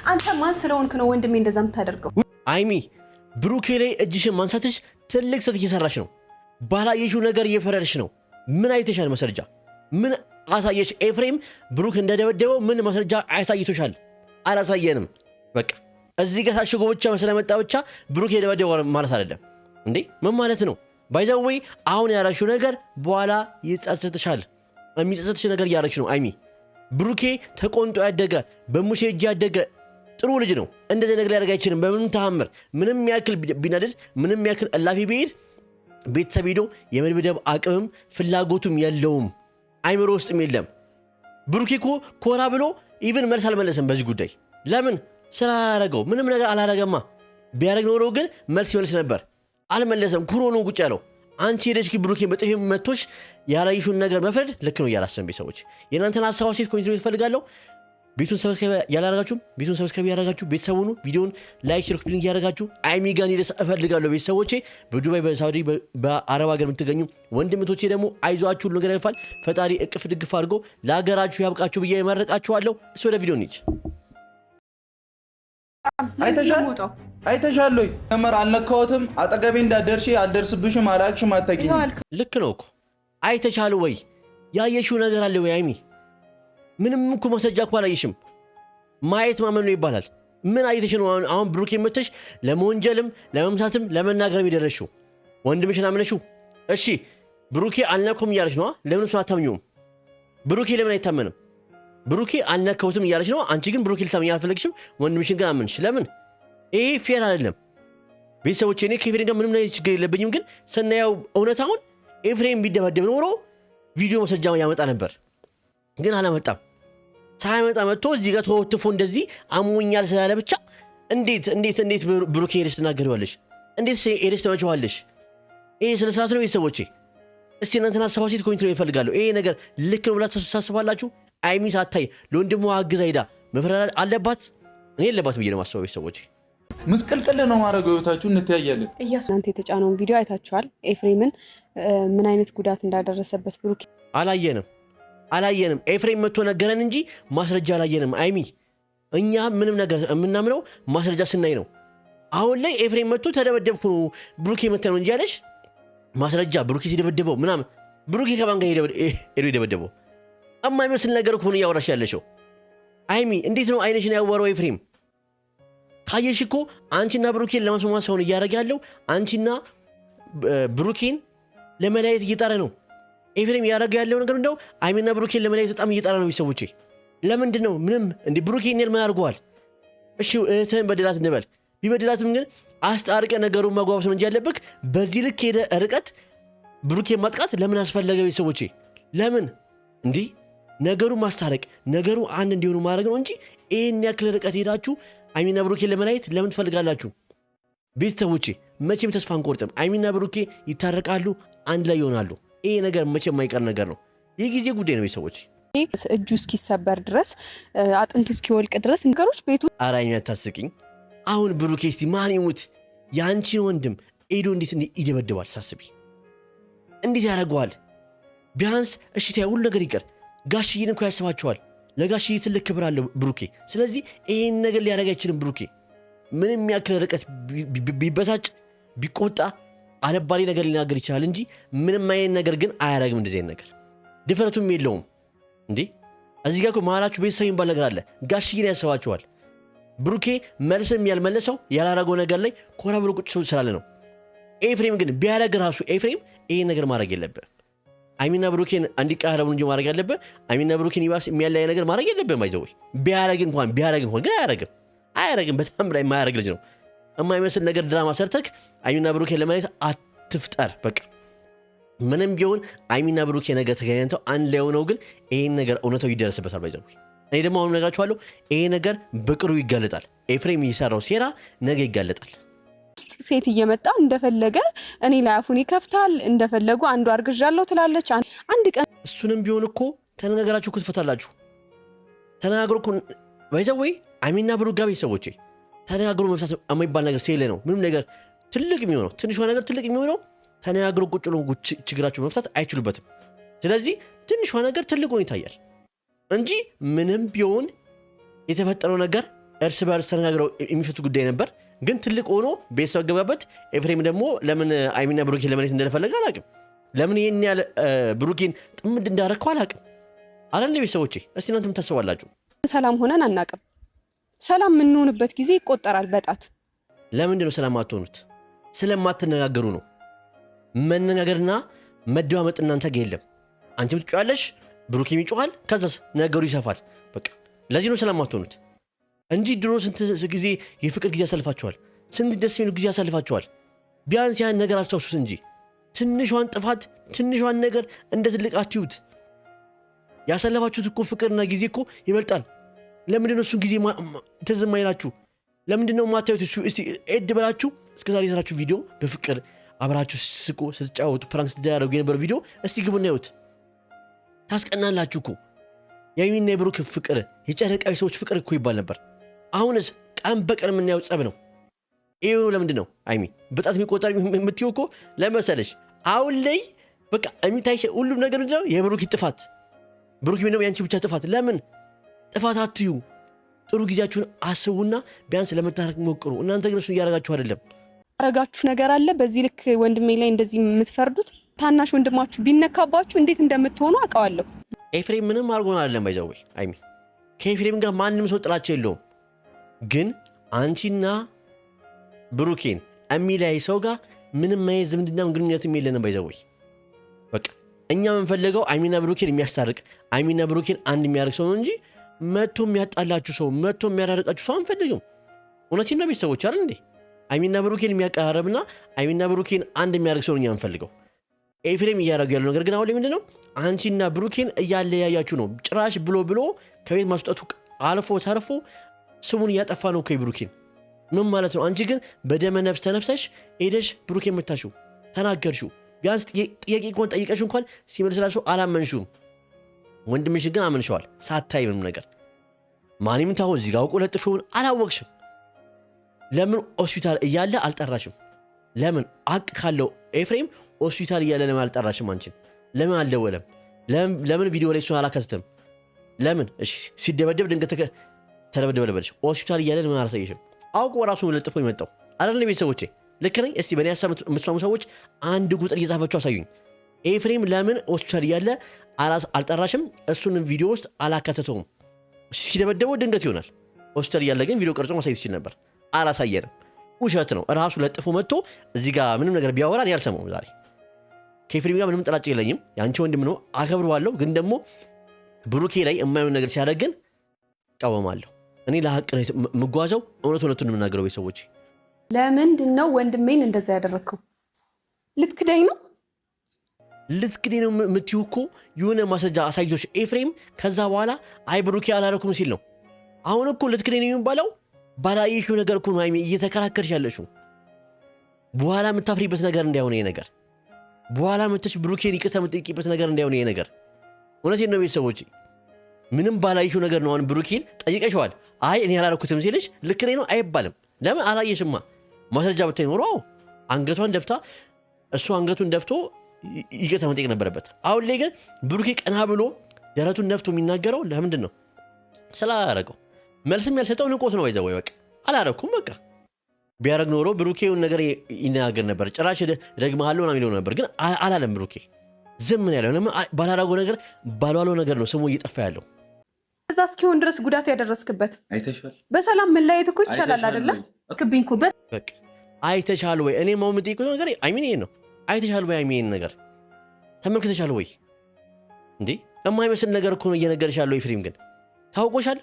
አንተ ማን ስለሆንክ ነው ወንድሜ እንደዛ የምታደርገው? አይሚ ብሩኬ ላይ እጅሽን ማንሳትሽ ትልቅ ስህተት እየሰራሽ ነው። ባላየሽው ነገር እየፈረድሽ ነው። ምን አይተሻል? ማስረጃ ምን አሳየሽ? ኤፍሬም ብሩክ እንደደበደበው ምን ማስረጃ አሳይቶሻል? አላሳየንም። በቃ እዚህ ጋር ታሽጎ ብቻ ስለመጣ ብቻ ብሩክ የደበደበው ማለት አይደለም እንዴ? ምን ማለት ነው? ባይዘዌ አሁን ያላሽው ነገር በኋላ ይጸጽትሻል። የሚጸጽትሽ ነገር ያላሽ ነው አይሚ። ብሩኬ ተቆንጦ ያደገ በሙሴ እጅ ያደገ ጥሩ ልጅ ነው። እንደዚህ ነገር ሊያደርግ አይችልም በምንም ተአምር። ምንም ያክል ቢናደድ፣ ምንም ያክል እላፊ ቢሄድ ቤተሰብ ሄዶ የመድብደብ አቅምም ፍላጎቱም የለውም፣ አይምሮ ውስጥም የለም። ብሩኬ እኮ ኮራ ብሎ ኢቭን መልስ አልመለሰም በዚህ ጉዳይ። ለምን? ስራ ያደረገው ምንም ነገር አላረገማ። ቢያደርግ ኖሮ ግን መልስ ይመልስ ነበር። አልመለሰም። ኩሮ ነው ቁጭ ያለው። አንቺ ሄደሽ ብሩኬ በጥፊ መቶሽ ያላየሽውን ነገር መፍረድ ልክ ነው እያላሰብን ቤተሰቦች የእናንተን ሀሳብ ሴት ኮሜንት ላይ ትፈልጋለሁ። ቤቱን ሰብስክራይብ ያላረጋችሁ ቤተሰብ ሁኑ። ቪዲዮውን ላይክ ሼር ኮፒ ሊንክ ያደረጋችሁ አይሚ ጋር እንዲደርስ እፈልጋለሁ። ቤተሰቦቼ በዱባይ በሳውዲ በአረብ ሀገር የምትገኙ ወንድምቶቼ ደግሞ አይዟችሁ፣ ሁሉ ነገር ያልፋል። ፈጣሪ እቅፍ ድግፍ አድርጎ ለሀገራችሁ ያብቃችሁ ብዬ እመርቃችኋለሁ። እሱ ወደ ቪዲዮ እንሂድ። አይተሻል ወይ? ተመር አልነካሁትም። አጠገቤ እንዳደርሺ አልደርስብሽም፣ አላክሽም፣ አትተጊኝ። ልክ ነው እኮ አይተሻል ወይ? ያየሽው ነገር አለ ወይ አይሚ? ምንም እኮ ማስረጃ እኮ አላየሽም። ማየት ማመን ነው ይባላል። ምን አይተሽ ነው አሁን ብሩኬ መተሽ ለመወንጀልም ለመምሳትም ለመናገርም የደረስሽው? ወንድምሽን አምነሽው? እሺ ብሩኬ አልነካሁም እያለሽ ነው። ለምን እሱን አታምኚውም? ብሩኬ ለምን አይታመንም? ብሩኬ አልነካሁትም እያለሽ ነው። አንቺ ግን ብሩኬ ልታምኚ አልፈለግሽም። ወንድምሽን ግን አመንሽ። ለምን? ይሄ ፌር አይደለም። ቤተሰቦቼ እኔ ከኤፍሬም ጋር ምንም ነገር ችግር የለብኝም። ግን ስናየው እውነታውን ኤፍሬም ቢደበደብ ኖሮ ቪዲዮ ማስረጃ ያመጣ ነበር። ግን አላመጣም። ሳያመጣ መጥቶ እዚህ ጋር ተወትፎ እንደዚህ አሞኛል ስላለ ብቻ እንዴት ብሩኬ ሄደሽ ትናገሪዋለሽ? እንዴት ሄደሽ ተመቸዋለሽ? ይሄ ስለ ስርዓት ነው ቤተሰቦቼ። እስቲ እናንተን ሀሳብ ሴት ኮሜንት ላይ ይፈልጋለሁ። ይሄ ነገር ልክ ነው ብላችሁ ታስባላችሁ? አይሚ ሳታይ ለወንድሟ አግዛ ሄዳ መፍረድ አለባት? እኔ የለባትም ብዬ ነው የማስበው ቤተሰቦቼ። ምስቅልቅል ነው ማድረግ ህይወታችሁ። እንተያያለን። እናንተ የተጫነውን ቪዲዮ አይታችኋል። ኤፍሬምን ምን አይነት ጉዳት እንዳደረሰበት ብሩኬ አላየንም። ኤፍሬም መጥቶ ነገረን እንጂ ማስረጃ አላየንም። አይሚ እኛ ምንም ነገር የምናምነው ማስረጃ ስናይ ነው። አሁን ላይ ኤፍሬም መጥቶ ተደበደብኩ ነው ብሩኬ መተ ነው እንጂ ያለሽ ማስረጃ ብሩኬ ሲደበደበው ምናምን ብሩኬ ከማን ጋር ሄዶ የደበደበው የማይመስል ነገር እኮ ነው እያወራሽ ያለሽው። አይሚ እንዴት ነው አይነሽን ያወራው ኤፍሬም? ካየሽ እኮ አንቺና ብሩኬን ለማስማማት ሰውን እያደረገ ያለው አንቺና ብሩኬን ለመለያየት እየጣረ ነው። ኤፍሬም እያደረገ ያለው ነገር እንደው አይሚና ብሩኬን ለመለያየት በጣም እየጣረ ነው ቤተሰቦቼ። ለምንድን ነው? ምንም እንደ ብሩኬን ምን አድርገዋል? እሺ እህትህን በደላት እንበል። ቢበደላትም ግን አስታርቀ ነገሩን ማጓባስ ነው እንጂ ያለብህ በዚህ ልክ ሄደ ርቀት ብሩኬን ማጥቃት ለምን አስፈለገ ቤተሰቦቼ? ለምን እንዲህ ነገሩን ማስታረቅ ነገሩ አንድ እንዲሆኑ ማድረግ ነው እንጂ ይህን ያክል ርቀት ሄዳችሁ አይሚና ብሩኬን ለመለያየት ለምን ትፈልጋላችሁ? ቤተሰቦቼ መቼም ተስፋ አንቆርጥም። አይሚና ብሩኬ ይታረቃሉ፣ አንድ ላይ ይሆናሉ። ይሄ ነገር መቼም የማይቀር ነገር ነው። የጊዜ ጉዳይ ነው ቤተሰቦቼ። እጁ እስኪሰበር ድረስ አጥንቱ እስኪወልቅ ድረስ ነገሮች ቤቱ ኧረ አይሚ አታስቂኝ። አሁን ብሩኬ እስቲ ማን ይሙት ያንቺን ወንድም ኤዶ እንዴት ይደበድባል? ሳስቢ እንዴት ያደርገዋል? ቢያንስ እሺ ተይ ሁሉ ነገር ይቀር፣ ጋሽዬን እኮ ያስባቸዋል። ለጋሽዬ ትልቅ ክብር አለው ብሩኬ። ስለዚህ ይሄን ነገር ሊያደርግ አይችልም ብሩኬ። ምንም ያክል ርቀት ቢበሳጭ ቢቆጣ አለባሌ ነገር ሊናገር ይችላል እንጂ ምንም አይነት ነገር ግን አያደርግም። እንደዚህ አይነት ነገር ድፍረቱም የለውም እንዴ። እዚህ ጋር እኮ መሀላችሁ ቤተሰብ የሚባል ነገር አለ። ጋሽዬን ያስባቸዋል። ብሩኬ መልስም ያልመለሰው ያላረገው ነገር ላይ ኮራ ብሎ ቁጭ ስላለ ነው። ኤፍሬም ግን ቢያደርግ ራሱ ኤፍሬም ይሄን ነገር ማድረግ የለብህ። አይሚና ብሩኬን እንዲቀራረቡ እንጂ ማድረግ ያለብህ አይሚና ብሩኬን ይባስ የሚያለያይ ነገር ማድረግ የለብህም። አይዘው ቢያደርግ እንኳን ግን አያደርግም። በጣም ላይ የማያደርግ ልጅ ነው። የማይመስል ነገር ድራማ ሰርተክ አይሚና ብሩኬን ለማለት አትፍጠር። በቃ ምንም ቢሆን አይሚና ብሩኬ ነገር ተገናኝተው አንድ ላይ ሆነው ግን ይሄን ነገር እውነታው ይደረስበታል። ባይዘው እኔ ደግሞ አሁን ነግራችኋለሁ፣ ይሄ ነገር በቅርቡ ይጋለጣል። ኤፍሬም የሰራው ሴራ ነገ ይጋለጣል። ሴት እየመጣ እንደፈለገ እኔ ላይ አፉን ይከፍታል። እንደፈለጉ አንዱ አርግዣለሁ ትላለች። አንድ ቀን እሱንም ቢሆን እኮ ተነጋግራችሁ እኮ ትፈታላችሁ። ተነጋግሮ እኮ ባይዘው አይሚና ብሩክ ጋር ቤተሰቦቼ ተነጋግሮ መፍታት የማይባል ነገር ሴለ ነው። ምንም ነገር ትልቅ የሚሆነው ትንሿ ነገር ትልቅ የሚሆነው ተነጋግሮ ቁጭ ብሎ ችግራችሁ መፍታት አይችሉበትም። ስለዚህ ትንሿ ነገር ትልቅ ሆኖ ይታያል እንጂ ምንም ቢሆን የተፈጠረው ነገር እርስ በርስ ተነጋግረው የሚፈቱ ጉዳይ ነበር። ግን ትልቅ ሆኖ ቤተሰብ ገባበት። ኤፍሬም ደግሞ ለምን አይሚና ብሩኬን ለማለት እንደፈለገ አላውቅም። ለምን ይሄን ያለ ብሩኬን ጥምድ እንዳረከው አላውቅም። አላንዴ ቤተሰቦቼ እስቲ እናንተም ታስባላችሁ። ሰላም ሆነን አናውቅም። ሰላም የምንሆንበት ጊዜ ይቆጠራል በጣት። ለምንድን ነው ሰላም አትሆኑት? ስለማትነጋገሩ ነው። መነጋገርና መደማመጥ እናንተ ጋር የለም። አንቺም ትጮያለሽ፣ ብሩኬም ይጮሃል፣ ከዛስ ነገሩ ይሰፋል። በቃ ለዚህ ነው ሰላም አትሆኑት እንጂ ድሮ ስንት ጊዜ የፍቅር ጊዜ አሳልፋችኋል። ስንት ደስ የሚሉ ጊዜ አሳልፋችኋል። ቢያንስ ያን ነገር አስታውሱት እንጂ ትንሿን ጥፋት ትንሿን ነገር እንደ ትልቅ አትዩት። ያሳለፋችሁት እኮ ፍቅርና ጊዜ እኮ ይበልጣል። ለምንድን ነው እሱን ጊዜ ትዝ የማይላችሁ? ለምንድን ነው ማታዩት? እስቲ ኤድ በላችሁ እስከዛሬ የሰራችሁ ቪዲዮ በፍቅር አብራችሁ ስቁ ስትጫወቱ ፕራንክ ስትደራረጉ የነበረው ቪዲዮ እስቲ ግቡና ይዩት። ታስቀናላችሁ እኮ። የአይሚና የብሩክ ፍቅር የጨረቃዊ ሰዎች ፍቅር እኮ ይባል ነበር። አሁንስ ቀን በቀን የምናየው ጸብ ነው። ይሄ ለምንድን ነው አይሚ በጣት የሚቆጠር የምትይው እኮ ለመሰለሽ? አሁን ላይ በቃ የሚታይ ሁሉም ነገር ምንድን ነው? የብሩክ ጥፋት፣ ብሩክ ነው ያንቺ ብቻ ጥፋት። ለምን ጥፋት አትዩ? ጥሩ ጊዜያችሁን አስቡና ቢያንስ ለመታረቅ ሞክሩ። እናንተ ግን እሱ እያደረጋችሁ አይደለም። ያረጋችሁ ነገር አለ። በዚህ ልክ ወንድሜ ላይ እንደዚህ የምትፈርዱት ታናሽ ወንድማችሁ ቢነካባችሁ እንዴት እንደምትሆኑ አውቀዋለሁ። ኤፍሬም ምንም አድርጎን አይደለም ባይዘው አይሚ ከኤፍሬም ጋር ማንም ሰው ጥላቸው የለውም። ግን አንቺና ብሩኬን የሚለያይ ሰው ጋር ምንም ማየት ዝምድናም ግንኙነትም የለንም ባይዘው። በቃ እኛ የምንፈልገው አይሚና ብሩኬን የሚያስታርቅ አይሚና ብሩኬን አንድ የሚያደርግ ሰው ነው እንጂ መጥቶ የሚያጣላችሁ ሰው መጥቶ የሚያራርቃችሁ ሰው አንፈልግም። እውነቴን ነው ቤተሰቦች አይደል እንዴ? አይሚና ብሩኬን የሚያቀራረብና አይሚና ብሩኬን አንድ የሚያደርግ ሰው እኛ አንፈልገው። ኤፍሬም እያደረጉ ያለው ነገር ግን አሁን ላይ ምንድነው? አንቺና ብሩኬን እያለያያችሁ ነው። ጭራሽ ብሎ ከቤት ማስወጣቱ አልፎ ተርፎ ስሙን እያጠፋ ነው ብሩኬን። ምን ማለት ነው? አንቺ ግን በደመ ነፍስ ተነፍሰሽ ሄደሽ ብሩኬን መታሽው፣ ተናገርሽው። ቢያንስ ጥያቄ እንኳን ጠይቀሽ እንኳን ሲመልስላችሁ አላመንሽውም። ወንድምሽ ግን አመንሸዋል ሳታይ ምንም ነገር። ማንም ታው እዚህ ጋር አውቆ ለጥፎውን አላወቅሽም። ለምን ሆስፒታል እያለ አልጠራሽም? ለምን አቅ ካለው ኤፍሬም ሆስፒታል እያለ ለምን አልጠራሽም? አንቺን ለምን አልደወለም? ለምን ቪዲዮ ላይ እሱን አላከስተም? ለምን እሺ ሲደበደብ ድንገት ተደበደበልሽ ሆስፒታል እያለ ለምን አላሳየሽም? አውቆ ራሱ ለጥፎ ይመጣው አይደል? ቤተሰቦቼ ልክ ነኝ? እስቲ በእኔ ሀሳብ የምትስማሙ ሰዎች አንድ ቁጥር እየጻፋችሁ አሳዩኝ። ኤፍሬም ለምን ሆስፒታል እያለ አልጠራሽም? እሱን ቪዲዮ ውስጥ አላካተተውም። ሲደበደበው ድንገት ይሆናል። ሆስፒታል እያለ ግን ቪዲዮ ቀርጾ ማሳየት ይችል ነበር። አላሳየንም። ውሸት ነው። ራሱ ለጥፎ መጥቶ እዚህ ጋር ምንም ነገር ቢያወራ እኔ አልሰማውም። ዛሬ ከኤፍሬም ጋር ምንም ጥላቻ የለኝም። የአንቺ ወንድም ነው፣ አከብረዋለሁ። ግን ደግሞ ብሩኬ ላይ የማይሆን ነገር ሲያደርግን እቃወማለሁ። እኔ ለሀቅ ነው የምጓዘው። እውነቱን የምናገረው ቤተሰቦች። ለምንድን ነው ወንድሜን እንደዛ ያደረግከው? ልትክደኝ ነው? ልትክደኝ ነው የምትይው እኮ የሆነ ማስረጃ አሳይቶች ኤፍሬም ከዛ በኋላ አይ ብሩኬ አላረኩም ሲል ነው። አሁን እኮ ልትክደኝ ነው የሚባለው ባላየሽው ነገር እኮ ነው እየተከራከርሽ ያለሽው። በኋላ የምታፍሪበት ነገር እንዳይሆን ይሄ ነገር፣ በኋላ መጥተሽ ብሩኬን ይቅርታ የምትጠይቂበት ነገር እንዳይሆን ይሄ ነገር። እውነቴን ነው ቤተሰቦች። ምንም ባላየሽው ነገር ነው። አሁን ብሩኬን ጠይቀሽዋል። አይ እኔ አላረኩትም ሲልሽ ልክ ነኝ ነው አይባልም። ለምን አላየሽማ? ማስረጃ ብታይ ኖሮ አንገቷን ደፍታ እሱ አንገቱን ደፍቶ ይቅርታ መጠየቅ ነበረበት። አሁን ላይ ግን ብሩኬ ቀና ብሎ ደረቱን ነፍቶ የሚናገረው ለምንድን ነው? ስላላረገው። መልስም ያልሰጠው ንቆት ነው። ባይዘው በቃ አላረኩም በቃ ቢያረግ ኖሮ ብሩኬውን ነገር ይናገር ነበር። ጭራሽ ደግመሃለሁ ነው የሚለው ነበር። ግን አላለም። ብሩኬ ዝም ምን ያለው ለምን ባላረገው ነገር ባልዋለው ነገር ነው ስሙ እየጠፋ ያለው። እዛ እስኪሆን ድረስ ጉዳት ያደረስክበት አይተሻል። በሰላም መለያየት እኮ ይቻላል አይደለ? ክብኝ እኮ በቃ አይተሻል ወይ? እኔ ማው የምጠይቀው ነገር አይሚን ይሄን ነው። አይተሻል ወይ? አይሚን ነገር ተመልክተሻል ወይ? እንዴ የማይመስል ነገር እኮ ነው እየነገርሽ ያለው። ኤፍሬም ግን ታውቆሻል።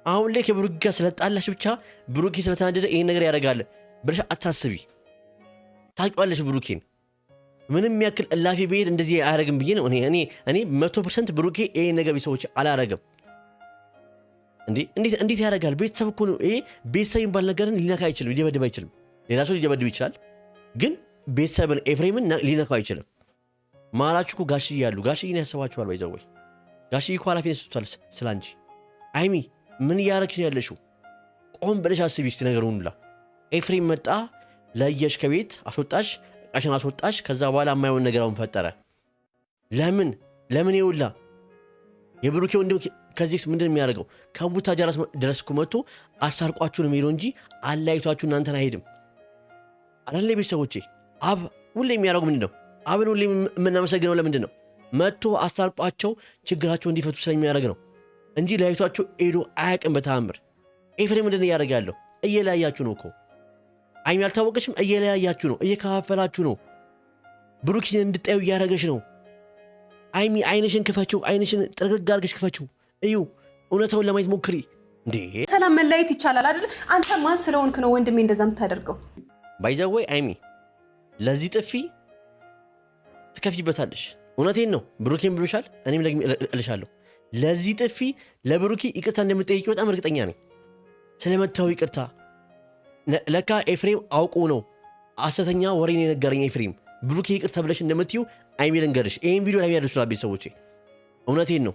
አሁን ላይ ከብሩክ ጋር ስለጣላሽ ብቻ ብሩኬ ስለተናደደ ይሄን ነገር ያደርጋል ብለሽ አታስቢ። ታውቂዋለሽ ብሩኬን ምንም ያክል እላፊ ብሄድ እንደዚህ አያደርግም ብዬ ነው እኔ 100% ብሩኬ ይሄን ነገር ቢሰዎች አላረግም። እንዴት ያደርጋል? ቤተሰብ እኮ ነው ይሄ። ቤተሰብ የሚባል ነገርን ሊነካ አይችልም፣ ሊደበድብ አይችልም። ሌላ ሰው ሊደበድብ ይችላል፣ ግን ቤተሰብን ኤፍሬምን ሊነካው አይችልም። ማላችሁ እኮ ጋሽዬ ያሉ ጋሽዬን ያሰባችኋል። ባይዘው ወይ ጋሽዬ እኮ ኃላፊነት ሰጥቷል ስላንቺ። አይሚ ምን እያደረግሽ ነው ያለሽው? ቆም ብለሽ አስቢ እስቲ ነገሩን ሁላ። ኤፍሬም መጣ፣ ለየሽ፣ ከቤት አስወጣሽ፣ እቃሽን አስወጣሽ። ከዛ በኋላ የማይሆን ነገር አሁን ፈጠረ። ለምን ይውላ የብሩኬ ወንድም ከዚህ ምንድን የሚያደርገው ከቡታጀራ ድረስ እኮ መጥቶ አስታርቋችሁ ነው የሚሄደው እንጂ አለያይቷችሁ እናንተን አይሄድም አይደል? ቤተሰቦቼ አብ ሁሌ የሚያደርገው ምንድን ነው? አብን ሁሌ የምናመሰግነው ለምንድን ነው? መጥቶ አስታርቋቸው ችግራቸው እንዲፈቱ ስለሚያደርግ ነው እንጂ ለያይቷቸው ሄዶ አያውቅም በተአምር። ኤፍሬም ምንድን እያደረገ ያለው? እየለያያችሁ ነው እኮ። አይሚ አልታወቀችም? እየለያያችሁ ነው፣ እየከፋፈላችሁ ነው። ብሩክን እንድታዩ እያደረገች ነው። አይሚ አይንሽን ክፈችው፣ አይንሽን ጥርግርግ አድርገሽ ክፈችው። እዩ፣ እውነታውን ለማየት ሞክሪ። እንዴ ሰላም መለያየት ይቻላል አይደል? አንተ ማን ስለሆንክ ነው ወንድሜ እንደዛ የምታደርገው? ባይዘወይ አይሚ ለዚህ ጥፊ ትከፍይበታለሽ። እውነቴን ነው። ብሩኬን ብሎሻል፣ እኔም ደግሜ እልሻለሁ። ለዚህ ጥፊ ለብሩኬ ይቅርታ እንደምትጠይቂው በጣም እርግጠኛ ነኝ። ስለመታው ይቅርታ። ለካ ኤፍሬም አውቆ ነው ሐሰተኛ ወሬን የነገረኝ ኤፍሬም። ብሩኬ ይቅርታ ብለሽ እንደምትዩ አይሚ ልንገርሽ፣ ይሄን ቪዲዮ ላይ ያደርሱላ ቤተሰቦቼ። እውነቴን ነው።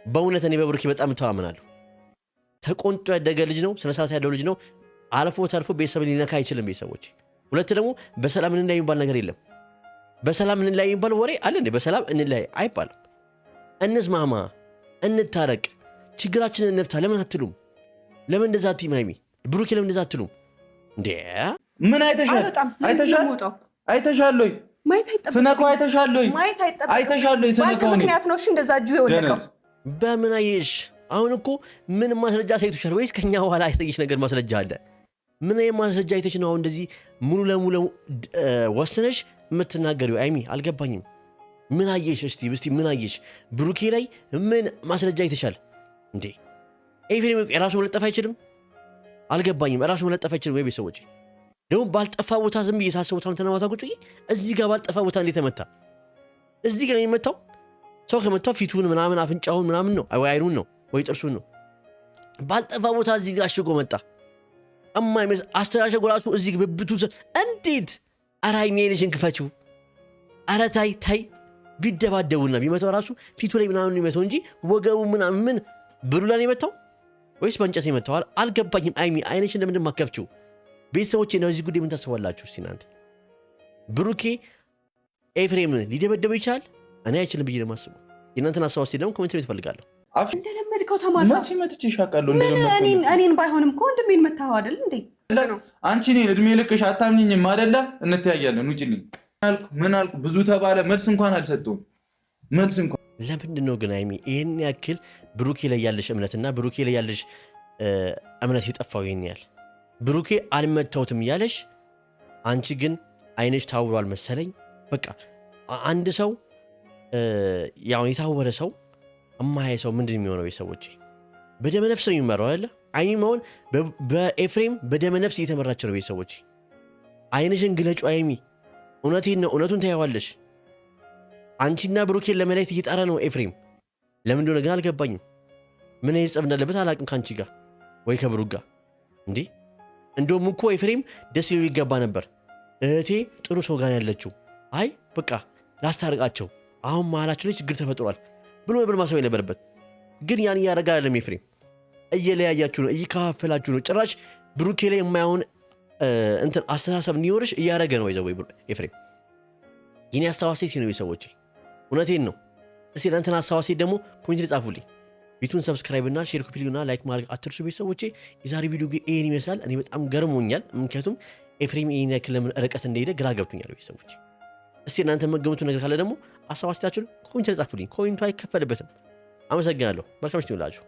በእውነት እኔ በብሩኬ በጣም እተማመናለሁ። ተቆንጦ ያደገ ልጅ ነው፣ ስነ ስርዓት ያለው ልጅ ነው። አልፎ ተርፎ ቤተሰብ ሊነካ አይችልም ቤተሰቦቼ። ሁለት ደግሞ በሰላም እንለያይ የሚባል ነገር የለም። በሰላም እንለያይ የሚባል ወሬ አለ እንዴ? በሰላም እንለያይ አይባልም። እንስማማ፣ እንታረቅ፣ ችግራችንን እንፍታ። ለምን አትሉም? ለምን እንደዛ አትይም አይሚ? ብሩኬ ለምን እንደዛ አትሉም እንዴ? ምን አይተሻል? አይተሻል ወይ? ስነካው አይተሻል ወይ? አይተሻል ወይ? ስነካው ምክንያት ነው እሺ እንደዛ እጁ የወለቀው። በምን አየሽ? አሁን እኮ ምን ማስረጃ ሳይቶሻል ወይስ ከኛ በኋላ አይተሽ ነገር ማስረጃ አለ? ምን ማስረጃ አይተሽ ነው አሁን እንደዚህ ሙሉ ለሙሉ ወስነሽ የምትናገሪው? አይሚ አልገባኝም። ምን አየሽ? እስቲ ምን አየሽ? ብሩኬ ላይ ምን ማስረጃ አይተሻል እንዴ? ኤፍሬም ራሱ መለጠፍ አይችልም? አልገባኝም። ራሱ መለጠፍ አይችልም ወይ? ቤተሰቦቼ ደግሞ ባልጠፋ ቦታ ዝም ብዬ ሳስበው ተማታ ቁጭ እዚህ ጋር ባልጠፋ ቦታ እንዴት ተመታ? እዚህ ጋር የሚመታው ሰው ከመታው ፊቱን ምናምን አፍንጫውን ምናምን ነው ወይ አይኑን ነው ወይ ጥርሱን ነው። ባልጠፋ ቦታ እዚህ ጋር አሽጎ መጣ። እማይመስ አስተያሸጎ ራሱ እዚህ ብብቱ እንዴት? ኧረ አይሚ አይንሽን ክፈችው። ኧረ ታይ ቢደባደቡና ቢመታው ራሱ ፊቱ ላይ ምናምን የሚመታው እንጂ ወገቡ ምናምን ምን ብሉላን የመታው ወይስ በእንጨት የመታው? አልገባኝም። አይሚ አይንሽን ለምንድን ማከፍችው? ቤተሰቦቼ ነው እዚህ ጉዳይ ምን ታስባላችሁ? እስቲ እናንተ ብሩኬ ኤፍሬም ሊደበደበው ይችላል? እኔ አይችልም ብዬ ነው የማስበው። የእናንተን ሀሳብ እስቲ ደግሞ ኮሜንት ላይ ትፈልጋለሁ። እንደለመድከው ተማታ መቼ መጥቼ ይሻቃለሁ? እኔን ባይሆንም እኮ ወንድሜን መታው አይደል እንዴ? አንቺ እኔን እድሜ ልክሽ አታምኚኝም አይደለ? እንተያያለን። ውጭልኝ። ምን አልኩ? ብዙ ተባለ። መልስ እንኳን አልሰጠሁም። መልስ እንኳን ለምንድን ነው ግን አይሚ ይህን ያክል ብሩኬ ላይ ያለሽ እምነትና ብሩኬ ላይ ያለሽ እምነት የጠፋው? ይህን ያህል ብሩኬ አልመታውትም እያለሽ አንቺ ግን አይንሽ ታውሯል መሰለኝ። በቃ አንድ ሰው ያው የታወረ ሰው እማያይ ሰው ምንድን የሚሆነው? ቤተሰቦቼ በደመ ነፍስ ነው የሚመራው አይደለ? አይሚ መሆን በኤፍሬም በደመ ነፍስ እየተመራች ነው። ቤተሰቦቼ አይንሽን ግለጩ አይሚ። እውነቴን ነው፣ እውነቱን ታያዋለሽ። አንቺና ብሩኬን ለመለየት እየጣረ ነው ኤፍሬም። ለምን እንደሆነ ግን አልገባኝም። ምን አይነት ጸብ እንዳለበት አላቅም ከአንቺ ጋር ወይ ከብሩክ ጋር እንዴ። እንደውም እኮ ኤፍሬም ደስ ሊሉ ይገባ ነበር። እህቴ ጥሩ ሰው ጋር ያለችው፣ አይ በቃ ላስታርቃቸው፣ አሁን መሀላቸው ላይ ችግር ተፈጥሯል ብሎ ነበር ማሰብ የነበረበት። ግን ያን እያደረገ አይደለም ኤፍሬም። እየለያያችሁ ነው፣ እየከፋፈላችሁ ነው። ጭራሽ ብሩኬ ላይ የማይሆን እንትን አስተሳሰብ እንዲኖርሽ እያደረገ ነው። ይዘው ኤፍሬም የኔ አስተዋሴት ነው ቤተሰቦቼ፣ እውነቴን ነው። እስቲ እናንተን አስተዋሴት ደግሞ ኮሜንት ላይ ጻፉልኝ። ቤቱን ሰብስክራይብ እና ሼር ኮፒሊና ላይክ ማድረግ አትርሱ ቤተሰቦቼ። የዛሬ ቪዲዮ ይሄን ይመስላል። እኔ በጣም ገርሞኛል፣ ምክንያቱም ኤፍሬም ይሄን ያክል ለምን ርቀት እንደሄደ ግራ ገብቶኛል ቤተሰቦቼ። እስቲ እናንተ መገምቱ ነገር ካለ ደግሞ አስተዋሴታችሁን ኮሜንት ላይ ጻፉልኝ። ኮሜንቱ አይከፈልበትም። አመሰግናለሁ። መልካም ምሽት ይሁንላችሁ።